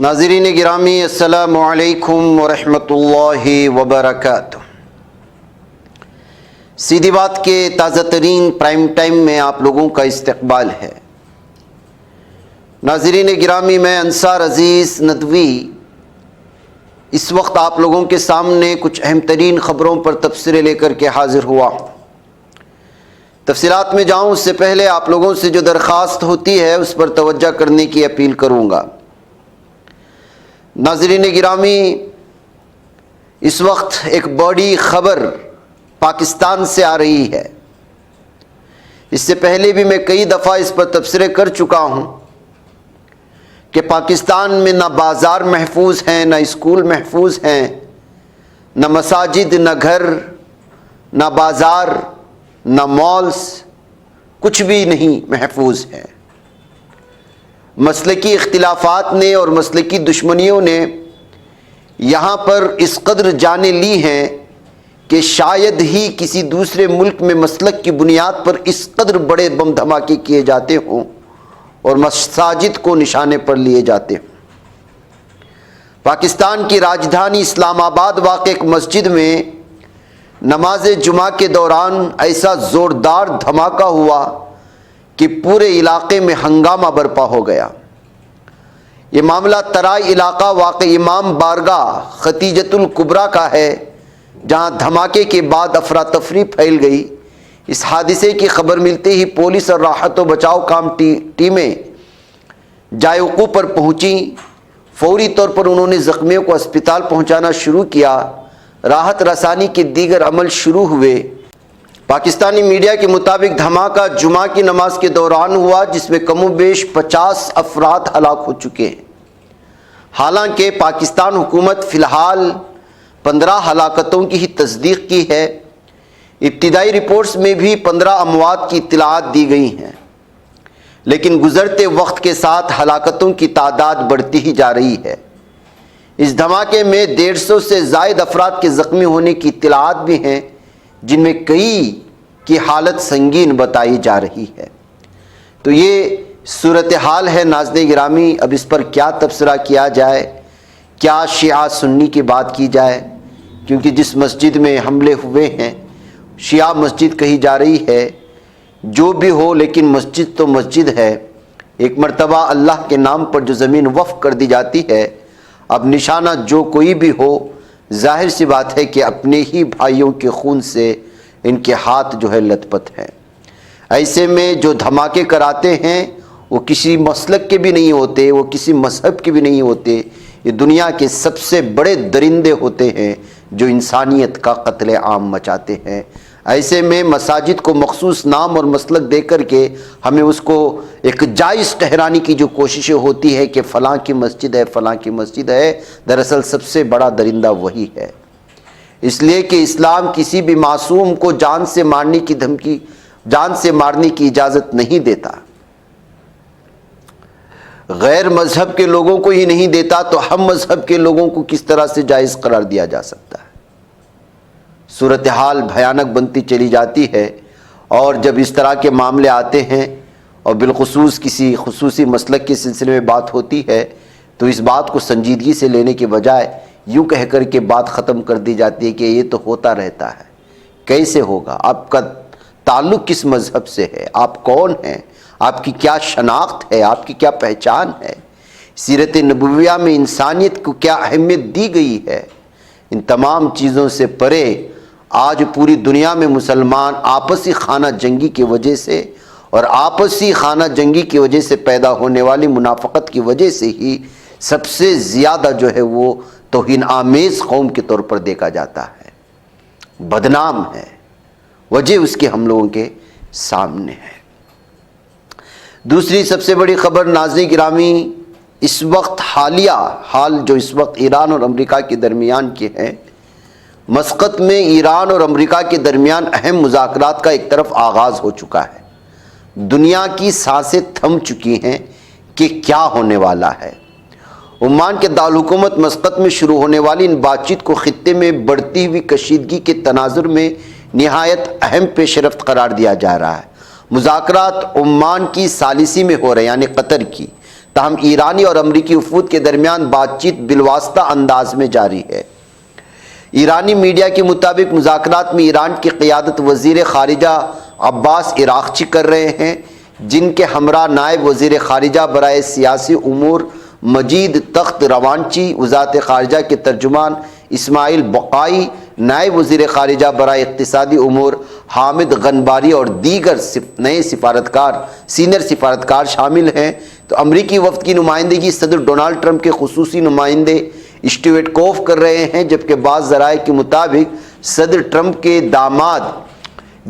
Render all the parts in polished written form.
ناظرین گرامی، السلام علیکم ورحمۃ اللہ وبرکاتہ۔ سیدھی بات کے تازہ ترین پرائم ٹائم میں آپ لوگوں کا استقبال ہے۔ ناظرین گرامی، میں انصار عزیز ندوی اس وقت آپ لوگوں کے سامنے کچھ اہم ترین خبروں پر تبصرے لے کر کے حاضر ہوا ہوں۔ تفصیلات میں جاؤں اس سے پہلے آپ لوگوں سے جو درخواست ہوتی ہے اس پر توجہ کرنے کی اپیل کروں گا۔ ناظرین گرامی، اس وقت ایک بڑی خبر پاکستان سے آ رہی ہے۔ اس سے پہلے بھی میں کئی دفعہ اس پر تبصرے کر چکا ہوں کہ پاکستان میں نہ بازار محفوظ ہیں، نہ اسکول محفوظ ہیں، نہ مساجد، نہ گھر، نہ بازار، نہ مالز، کچھ بھی نہیں محفوظ ہے۔ مسلکی اختلافات نے اور مسلکی دشمنیوں نے یہاں پر اس قدر جانیں لی ہیں کہ شاید ہی کسی دوسرے ملک میں مسلک کی بنیاد پر اس قدر بڑے بم دھماکے کیے جاتے ہوں اور مساجد کو نشانے پر لیے جاتے ہوں۔ پاکستان کی راجدھانی اسلام آباد واقع ایک مسجد میں نماز جمعہ کے دوران ایسا زوردار دھماکہ ہوا کہ پورے علاقے میں ہنگامہ برپا ہو گیا۔ یہ معاملہ ترائی علاقہ واقع امام بارگاہ ختیجۃ الکبریٰ کا ہے، جہاں دھماکے کے بعد افراتفری پھیل گئی۔ اس حادثے کی خبر ملتے ہی پولیس اور راحت و بچاؤ کام ٹیمیں جائے وقوع پر پہنچیں۔ فوری طور پر انہوں نے زخمیوں کو اسپتال پہنچانا شروع کیا۔ راحت رسانی کے دیگر عمل شروع ہوئے۔ پاکستانی میڈیا کے مطابق دھماکہ جمعہ کی نماز کے دوران ہوا، جس میں کم و بیش 50 افراد ہلاک ہو چکے ہیں۔ حالانکہ پاکستان حکومت فی الحال 15 ہلاکتوں کی ہی تصدیق کی ہے۔ ابتدائی رپورٹس میں بھی 15 اموات کی اطلاعات دی گئی ہیں، لیکن گزرتے وقت کے ساتھ ہلاکتوں کی تعداد بڑھتی ہی جا رہی ہے۔ اس دھماکے میں 150 سے زائد افراد کے زخمی ہونے کی اطلاعات بھی ہیں، جن میں کئی کی حالت سنگین بتائی جا رہی ہے۔ تو یہ صورتحال ہے ناظرین گرامی۔ اب اس پر کیا تبصرہ کیا جائے، کیا شیعہ سنی کی بات کی جائے، کیونکہ جس مسجد میں حملے ہوئے ہیں شیعہ مسجد کہی جا رہی ہے۔ جو بھی ہو، لیکن مسجد تو مسجد ہے۔ ایک مرتبہ اللہ کے نام پر جو زمین وقف کر دی جاتی ہے، اب نشانہ جو کوئی بھی ہو، ظاہر سی بات ہے کہ اپنے ہی بھائیوں کے خون سے ان کے ہاتھ جو ہے لت پت ہیں۔ ایسے میں جو دھماکے کراتے ہیں وہ کسی مسلک کے بھی نہیں ہوتے، وہ کسی مذہب کے بھی نہیں ہوتے، یہ دنیا کے سب سے بڑے درندے ہوتے ہیں جو انسانیت کا قتل عام مچاتے ہیں۔ ایسے میں مساجد کو مخصوص نام اور مسلک دے کر کے ہمیں اس کو ایک جائز ٹھہرانے کی جو کوششیں ہوتی ہے کہ فلاں کی مسجد ہے، فلاں کی مسجد ہے، دراصل سب سے بڑا درندہ وہی ہے۔ اس لیے کہ اسلام کسی بھی معصوم کو جان سے مارنے کی اجازت نہیں دیتا، غیر مذہب کے لوگوں کو ہی نہیں دیتا تو ہم مذہب کے لوگوں کو کس طرح سے جائز قرار دیا جا سکتا ہے۔ صورتحال بھیانک بنتی چلی جاتی ہے، اور جب اس طرح کے معاملے آتے ہیں اور بالخصوص کسی خصوصی مسلک کے سلسلے میں بات ہوتی ہے تو اس بات کو سنجیدگی سے لینے کے بجائے یوں کہہ کر کے بات ختم کر دی جاتی ہے کہ یہ تو ہوتا رہتا ہے۔ کیسے ہوگا؟ آپ کا تعلق کس مذہب سے ہے؟ آپ کون ہیں؟ آپ کی کیا شناخت ہے؟ آپ کی کیا پہچان ہے؟ سیرت نبویہ میں انسانیت کو کیا اہمیت دی گئی ہے؟ ان تمام چیزوں سے پرے آج پوری دنیا میں مسلمان آپسی خانہ جنگی کی وجہ سے اور آپسی خانہ جنگی کی وجہ سے پیدا ہونے والی منافقت کی وجہ سے ہی سب سے زیادہ جو ہے وہ توہین آمیز قوم کے طور پر دیکھا جاتا ہے، بدنام ہے۔ وجہ اس کے ہم لوگوں کے سامنے ہے۔ دوسری سب سے بڑی خبر ناظرین گرامی، اس وقت حال جو اس وقت ایران اور امریکہ کے درمیان کے ہیں، مسقط میں ایران اور امریکہ کے درمیان اہم مذاکرات کا ایک طرف آغاز ہو چکا ہے۔ دنیا کی سانسیں تھم چکی ہیں کہ کیا ہونے والا ہے۔ عمان کے دارالحکومت مسقط میں شروع ہونے والی ان بات چیت کو خطے میں بڑھتی ہوئی کشیدگی کے تناظر میں نہایت اہم پیش رفت قرار دیا جا رہا ہے۔ مذاکرات عمان کی ثالثی میں ہو رہے ہیں، یعنی قطر کی، تاہم ایرانی اور امریکی وفود کے درمیان بات چیت بالواسطہ انداز میں جاری ہے۔ ایرانی میڈیا کے مطابق مذاکرات میں ایران کی قیادت وزیر خارجہ عباس عراقچی کر رہے ہیں، جن کے ہمراہ نائب وزیر خارجہ برائے سیاسی امور مجید تخت روانچی، وزارت خارجہ کے ترجمان اسماعیل بقائی، نائب وزیر خارجہ برائے اقتصادی امور حامد غنباری اور دیگر نئے سینئر سفارتکار شامل ہیں۔ تو امریکی وفد کی نمائندگی صدر ڈونلڈ ٹرمپ کے خصوصی نمائندے اسٹیو کوف کر رہے ہیں، جبکہ بعض ذرائع کے مطابق صدر ٹرمپ کے داماد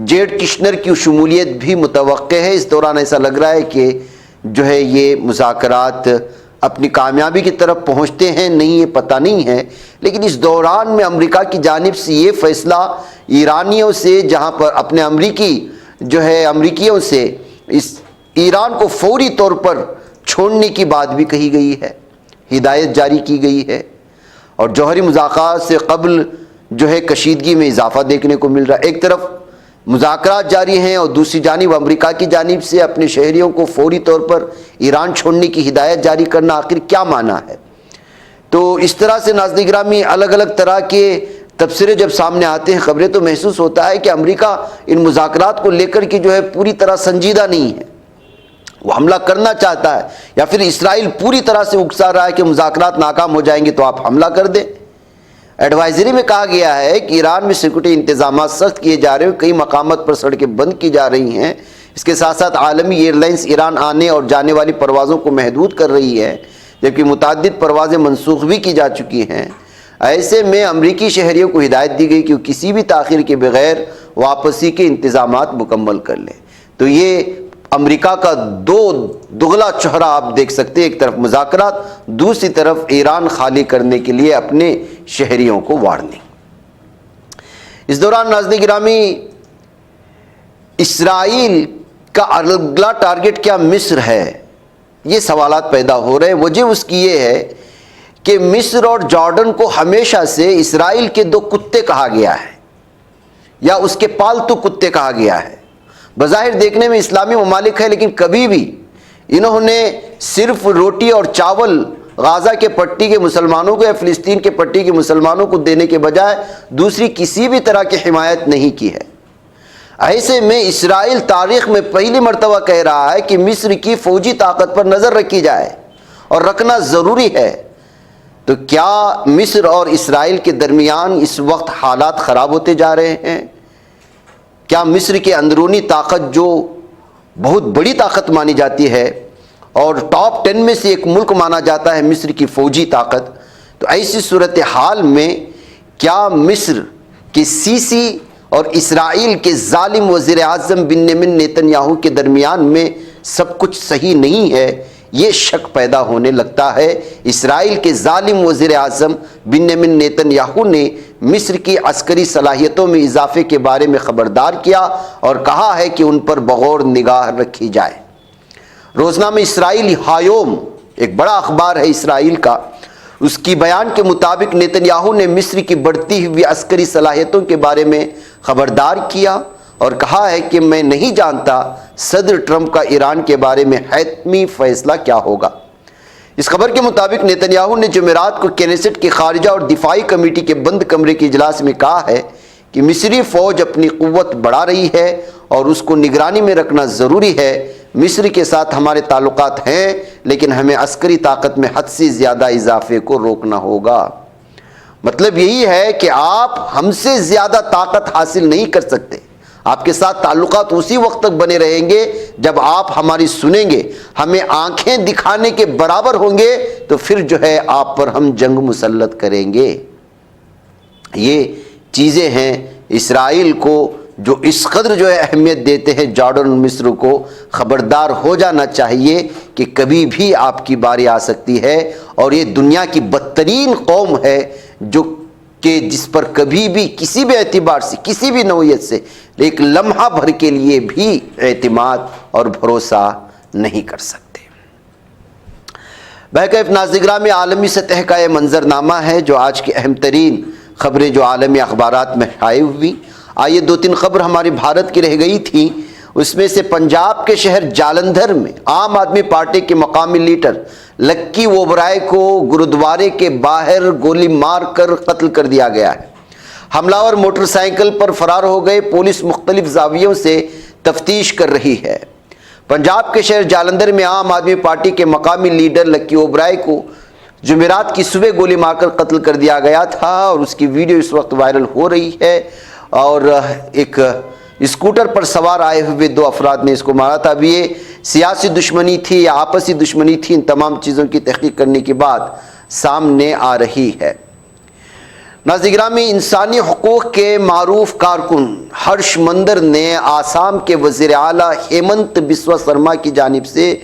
جیڈ کشنر کی شمولیت بھی متوقع ہے۔ اس دوران ایسا لگ رہا ہے کہ جو ہے یہ مذاکرات اپنی کامیابی کی طرف پہنچتے ہیں، نہیں یہ پتہ نہیں ہے، لیکن اس دوران میں امریکہ کی جانب سے یہ فیصلہ ایرانیوں سے، جہاں پر اپنے امریکیوں سے اس ایران کو فوری طور پر چھوڑنے کی بات بھی کہی گئی ہے، ہدایت جاری کی گئی ہے، اور جوہری مذاکرات سے قبل جو ہے کشیدگی میں اضافہ دیکھنے کو مل رہا ہے۔ ایک طرف مذاکرات جاری ہیں اور دوسری جانب امریکہ کی جانب سے اپنے شہریوں کو فوری طور پر ایران چھوڑنے کی ہدایت جاری کرنا، آخر کیا معنی ہے؟ تو اس طرح سے ناظرین گرامی الگ الگ طرح کے تبصرے جب سامنے آتے ہیں، خبریں، تو محسوس ہوتا ہے کہ امریکہ ان مذاکرات کو لے کر کے جو ہے پوری طرح سنجیدہ نہیں ہے، وہ حملہ کرنا چاہتا ہے، یا پھر اسرائیل پوری طرح سے اکسا رہا ہے کہ مذاکرات ناکام ہو جائیں گے تو آپ حملہ کر دیں۔ ایڈوائزری میں کہا گیا ہے کہ ایران میں سیکورٹی انتظامات سخت کیے جا رہے ہیں، کئی مقامات پر سڑکیں بند کی جا رہی ہیں، اس کے ساتھ ساتھ عالمی ایئر لائنز ایران آنے اور جانے والی پروازوں کو محدود کر رہی ہے، جبکہ متعدد پروازیں منسوخ بھی کی جا چکی ہیں۔ ایسے میں امریکی شہریوں کو ہدایت دی گئی کہ وہ کسی بھی تاخیر کے بغیر واپسی کے انتظامات مکمل کر لیں۔ تو یہ امریکہ کا دگلا چہرہ آپ دیکھ سکتے ہیں، ایک طرف مذاکرات، دوسری طرف ایران خالی کرنے کے لیے اپنے شہریوں کو وارننگ۔ اس دوران ناظرین گرامی اسرائیل کا اگلا ٹارگٹ کیا مصر ہے؟ یہ سوالات پیدا ہو رہے ہیں۔ وجہ اس کی یہ ہے کہ مصر اور جارڈن کو ہمیشہ سے اسرائیل کے دو کتے کہا گیا ہے، یا اس کے پالتو کتے کہا گیا ہے۔ بظاہر دیکھنے میں اسلامی ممالک ہے، لیکن کبھی بھی انہوں نے صرف روٹی اور چاول غزہ کے پٹی کے مسلمانوں کو یا فلسطین کے پٹی کے مسلمانوں کو دینے کے بجائے دوسری کسی بھی طرح کی حمایت نہیں کی ہے۔ ایسے میں اسرائیل تاریخ میں پہلی مرتبہ کہہ رہا ہے کہ مصر کی فوجی طاقت پر نظر رکھی جائے، اور رکھنا ضروری ہے۔ تو کیا مصر اور اسرائیل کے درمیان اس وقت حالات خراب ہوتے جا رہے ہیں؟ کیا مصر کے اندرونی طاقت، جو بہت بڑی طاقت مانی جاتی ہے اور ٹاپ 10 میں سے ایک ملک مانا جاتا ہے مصر کی فوجی طاقت، تو ایسی صورتحال میں کیا مصر کے سیسی اور اسرائیل کے ظالم وزیر اعظم بنیامین نیتن یاہو کے درمیان میں سب کچھ صحیح نہیں ہے؟ یہ شک پیدا ہونے لگتا ہے۔ اسرائیل کے ظالم وزیر اعظم بنیامین نیتن یاہو نے مصر کی عسکری صلاحیتوں میں اضافے کے بارے میں خبردار کیا اور کہا ہے کہ ان پر بغور نگاہ رکھی جائے۔ روزنامہ اسرائیل ہایوم، ایک بڑا اخبار ہے اسرائیل کا، اس کی بیان کے مطابق نیتن یاہو نے مصر کی بڑھتی ہوئی عسکری صلاحیتوں کے بارے میں خبردار کیا اور کہا ہے کہ میں نہیں جانتا صدر ٹرمپ کا ایران کے بارے میں حتمی فیصلہ کیا ہوگا۔ اس خبر کے مطابق نیتن یاہو نے جمعرات کو کینیسٹ کی خارجہ اور دفاعی کمیٹی کے بند کمرے کے اجلاس میں کہا ہے کہ مصری فوج اپنی قوت بڑھا رہی ہے اور اس کو نگرانی میں رکھنا ضروری ہے۔ مصر کے ساتھ ہمارے تعلقات ہیں، لیکن ہمیں عسکری طاقت میں حد سے زیادہ اضافے کو روکنا ہوگا۔ مطلب یہی ہے کہ آپ ہم سے زیادہ طاقت حاصل نہیں کر سکتے، آپ کے ساتھ تعلقات اسی وقت تک بنے رہیں گے جب آپ ہماری سنیں گے، ہمیں آنکھیں دکھانے کے برابر ہوں گے، تو پھر جو ہے آپ پر ہم جنگ مسلط کریں گے۔ یہ چیزیں ہیں اسرائیل کو جو اس قدر جو ہے اہمیت دیتے ہیں جارڈن اور مصر کو، خبردار ہو جانا چاہیے کہ کبھی بھی آپ کی باری آ سکتی ہے، اور یہ دنیا کی بدترین قوم ہے جو کہ جس پر کبھی بھی کسی بھی اعتبار سے، کسی بھی نوعیت سے ایک لمحہ بھر کے لیے بھی اعتماد اور بھروسہ نہیں کر سکتے۔ بہرکیف ناظرین گرامی، عالمی سطح کا یہ منظرنامہ ہے جو آج کی اہم ترین خبریں جو عالمی اخبارات میں شائع ہوئی۔ آئیے 2-3 خبر ہماری بھارت کی رہ گئی تھی اس میں سے پنجاب کے شہر جالندھر میں عام آدمی پارٹی کے مقامی لیڈر لکی اوبرائے کو گرودوارے کے باہر گولی مار کر قتل کر دیا گیا ہے۔ حملہ موٹر سائیکل پر فرار ہو گئے، پولیس مختلف زاویوں سے تفتیش کر رہی ہے۔ پنجاب کے شہر جالندھر میں عام آدمی پارٹی کے مقامی لیڈر لکی اوبرائے کو جمعرات کی صبح گولی مار کر قتل کر دیا گیا تھا، اور اس کی ویڈیو اس وقت وائرل ہو رہی ہے۔ اور ایک اسکوٹر پر سوار آئے ہوئے 2 افراد نے اس کو مارا تھا۔ اب یہ سیاسی دشمنی تھی یا آپسی دشمنی تھی، ان تمام چیزوں کی تحقیق کرنے کے بعد سامنے آ رہی ہے۔ ناظرین گرامی، انسانی حقوق کے معروف کارکن ہرش مندر نے آسام کے وزیر اعلیٰ ہیمنت بسوا سرما کی جانب سے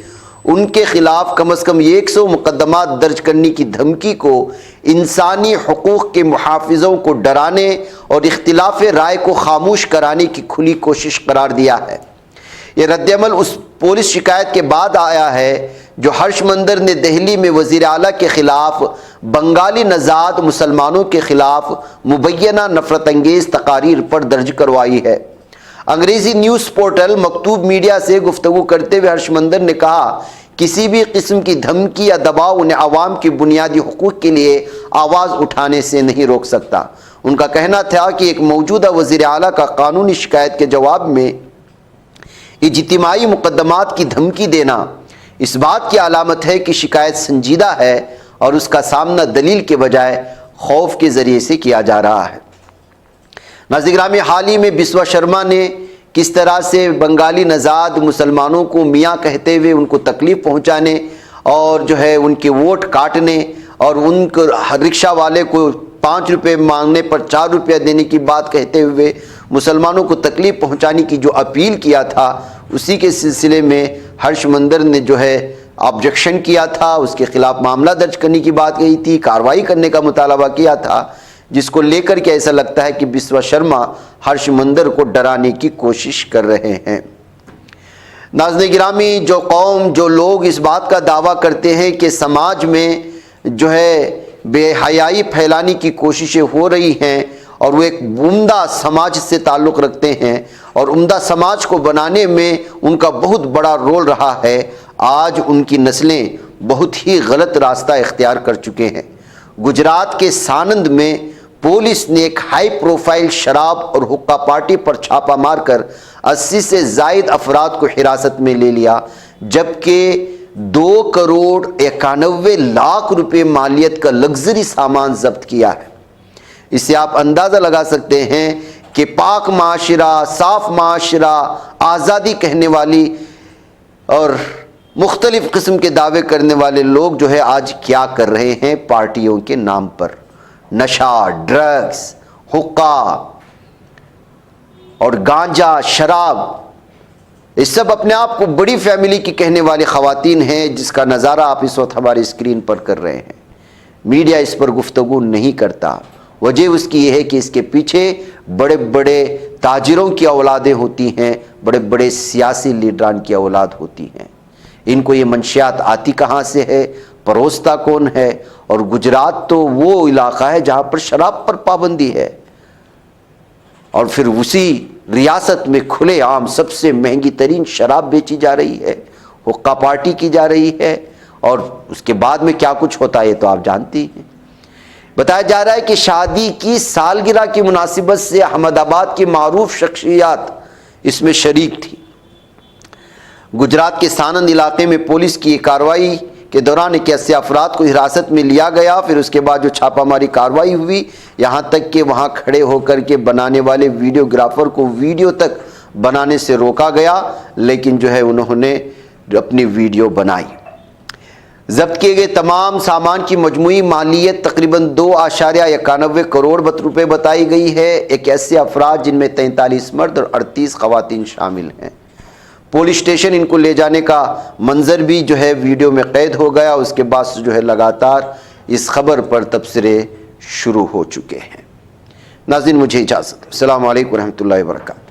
ان کے خلاف کم از کم 100 مقدمات درج کرنے کی دھمکی کو انسانی حقوق کے محافظوں کو ڈرانے اور اختلاف رائے کو خاموش کرانے کی کھلی کوشش قرار دیا ہے۔ یہ رد عمل اس پولیس شکایت کے بعد آیا ہے جو ہرش مندر نے دہلی میں وزیر اعلیٰ کے خلاف بنگالی نژاد مسلمانوں کے خلاف مبینہ نفرت انگیز تقاریر پر درج کروائی ہے۔ انگریزی نیوز پورٹل مکتوب میڈیا سے گفتگو کرتے ہوئے ہرش مندر نے کہا، کسی بھی قسم کی دھمکی یا دباؤ انہیں عوام کی بنیادی حقوق کے لیے آواز اٹھانے سے نہیں روک سکتا۔ ان کا کہنا تھا کہ ایک موجودہ وزیر اعلیٰ کا قانونی شکایت کے جواب میں اجتماعی مقدمات کی دھمکی دینا اس بات کی علامت ہے کہ شکایت سنجیدہ ہے اور اس کا سامنا دلیل کے بجائے خوف کے ذریعے سے کیا جا رہا ہے۔ ناظرین گرامی، حال ہی میں بسوا شرما نے کس طرح سے بنگالی نژاد مسلمانوں کو میاں کہتے ہوئے ان کو تکلیف پہنچانے اور ان کے ووٹ کاٹنے اور ان کو رکشہ والے کو 5 روپے مانگنے پر 4 روپیہ دینے کی بات کہتے ہوئے مسلمانوں کو تکلیف پہنچانے کی جو اپیل کیا تھا، اسی کے سلسلے میں ہرش مندر نے آبجیکشن کیا تھا، اس کے خلاف معاملہ درج کرنے کی بات کہی تھی، کارروائی کرنے کا مطالبہ کیا تھا، جس کو لے کر کے ایسا لگتا ہے کہ بسوا شرما ہرش مندر کو ڈرانے کی کوشش کر رہے ہیں۔ ناظرین گرامی، جو قوم، جو لوگ اس بات کا دعویٰ کرتے ہیں کہ سماج میں بے حیائی پھیلانے کی کوششیں ہو رہی ہیں اور وہ ایک عمدہ سماج سے تعلق رکھتے ہیں اور عمدہ سماج کو بنانے میں ان کا بہت بڑا رول رہا ہے، آج ان کی نسلیں بہت ہی غلط راستہ اختیار کر چکے ہیں۔ گجرات کے سانند میں پولیس نے ایک ہائی پروفائل شراب اور حقہ پارٹی پر چھاپہ مار کر 80 سے زائد افراد کو حراست میں لے لیا، جبکہ 2 کروڑ 91 لاکھ روپے مالیت کا لگژری سامان ضبط کیا ہے۔ اس سے آپ اندازہ لگا سکتے ہیں کہ پاک معاشرہ، صاف معاشرہ، آزادی کہنے والی اور مختلف قسم کے دعوے کرنے والے لوگ آج کیا کر رہے ہیں پارٹیوں کے نام پر۔ نشہ، ڈرگز، حقہ اور گانجا، شراب، یہ سب اپنے آپ کو بڑی فیملی کی کہنے والی خواتین ہیں، جس کا نظارہ آپ اس وقت ہماری اسکرین پر کر رہے ہیں۔ میڈیا اس پر گفتگو نہیں کرتا، وجہ اس کی یہ ہے کہ اس کے پیچھے بڑے بڑے تاجروں کی اولادیں ہوتی ہیں، بڑے بڑے سیاسی لیڈران کی اولاد ہوتی ہیں۔ ان کو یہ منشیات آتی کہاں سے ہے، پروستا کون ہے؟ اور گجرات تو وہ علاقہ ہے جہاں پر شراب پر پابندی ہے، اور پھر اسی ریاست میں کھلے عام سب سے مہنگی ترین شراب بیچی جا رہی ہے، حقہ پارٹی کی جا رہی ہے، اور اس کے بعد میں کیا کچھ ہوتا ہے یہ تو آپ جانتی ہیں۔ بتایا جا رہا ہے کہ شادی کی سالگرہ کی مناسبت سے احمد آباد کی معروف شخصیات اس میں شریک تھی۔ گجرات کے سانند علاقے میں پولیس کی کارروائی کے دوران 81 افراد کو حراست میں لیا گیا، پھر اس کے بعد جو چھاپہ ماری کارروائی ہوئی، یہاں تک کہ وہاں کھڑے ہو کر کے بنانے والے ویڈیوگرافر کو ویڈیو تک بنانے سے روکا گیا، لیکن انہوں نے اپنی ویڈیو بنائی۔ ضبط کیے گئے تمام سامان کی مجموعی مالیت تقریباً 2.91 کروڑ روپے بتائی گئی ہے۔ 81 افراد جن میں 43 مرد اور 38 خواتین شامل ہیں۔ پولیس اسٹیشن ان کو لے جانے کا منظر بھی ویڈیو میں قید ہو گیا۔ اس کے بعد لگاتار اس خبر پر تبصرے شروع ہو چکے ہیں۔ ناظرین، مجھے اجازت، السلام علیکم ورحمۃ اللہ وبرکاتہ۔